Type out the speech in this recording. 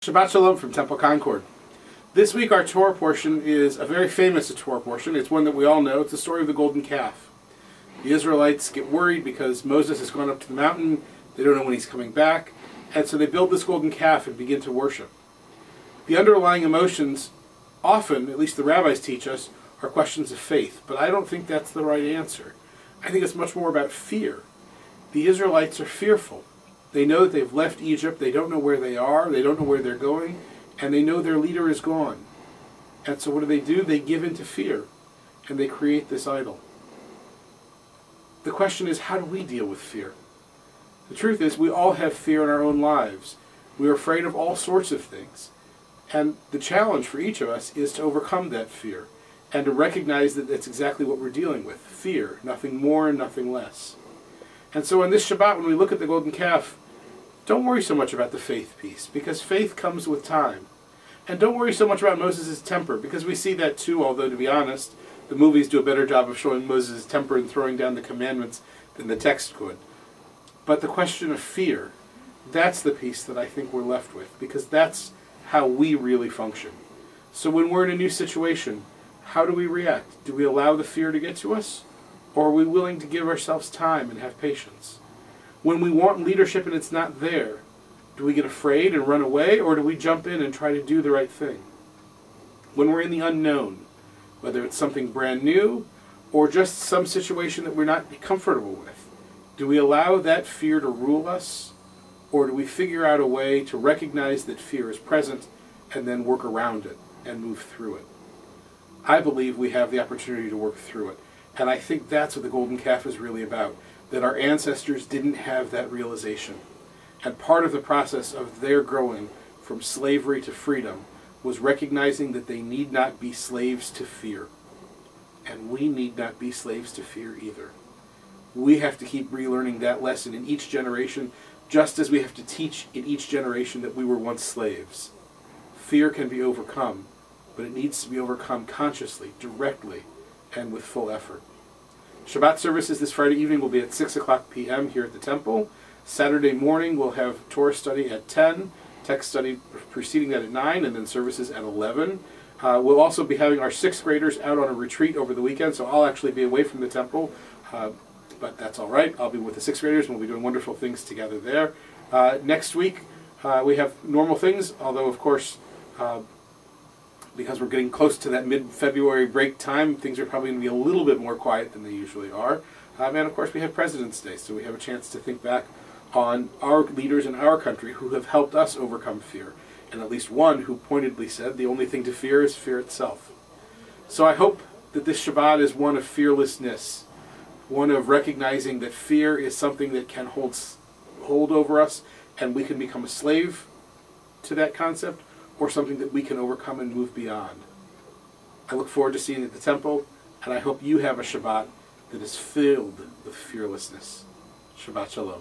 Shabbat Shalom from Temple Concord. This week our Torah portion is a very famous Torah portion. It's one that we all know. It's the story of the golden calf. The Israelites get worried because Moses has gone up to the mountain. They don't know when he's coming back. And so they build this golden calf and begin to worship. The underlying emotions often, at least the rabbis teach us, are questions of faith. But I don't think that's the right answer. I think it's much more about fear. The Israelites are fearful. They know that they've left Egypt. They don't know where they are. They don't know where they're going. And they know their leader is gone. And so what do? They give in to fear. And they create this idol. The question is, how do we deal with fear? The truth is, we all have fear in our own lives. We are afraid of all sorts of things. And the challenge for each of us is to overcome that fear and to recognize that that's exactly what we're dealing with. Fear. Nothing more and nothing less. And so on this Shabbat, when we look at the golden calf, don't worry so much about the faith piece, because faith comes with time. And don't worry so much about Moses' temper, because we see that too, although to be honest, the movies do a better job of showing Moses' temper and throwing down the commandments than the text could. But the question of fear, that's the piece that I think we're left with, because that's how we really function. So when we're in a new situation, how do we react? Do we allow the fear to get to us? Or are we willing to give ourselves time and have patience? When we want leadership and it's not there, do we get afraid and run away, or do we jump in and try to do the right thing? When we're in the unknown, whether it's something brand new or just some situation that we're not comfortable with, do we allow that fear to rule us, or do we figure out a way to recognize that fear is present and then work around it and move through it? I believe we have the opportunity to work through it. And I think that's what the golden calf is really about, that our ancestors didn't have that realization. And part of the process of their growing from slavery to freedom was recognizing that they need not be slaves to fear. And we need not be slaves to fear either. We have to keep relearning that lesson in each generation, just as we have to teach in each generation that we were once slaves. Fear can be overcome, but it needs to be overcome consciously, directly, and with full effort. Shabbat services this Friday evening will be at 6 o'clock p.m. here at the temple. Saturday morning we'll have Torah study at 10, text study preceding that at 9, and then services at 11. We'll also be having our 6th graders out on a retreat over the weekend, so I'll actually be away from the temple, but that's all right. I'll be with the 6th graders, and we'll be doing wonderful things together there. Next week we have normal things, although of course because we're getting close to that mid-February break time, things are probably going to be a little bit more quiet than they usually are. And of course we have President's Day, so we have a chance to think back on our leaders in our country who have helped us overcome fear. And at least one who pointedly said the only thing to fear is fear itself. So I hope that this Shabbat is one of fearlessness, one of recognizing that fear is something that can hold over us, and we can become a slave to that concept, or something that we can overcome and move beyond. I look forward to seeing you at the temple, and I hope you have a Shabbat that is filled with fearlessness. Shabbat Shalom.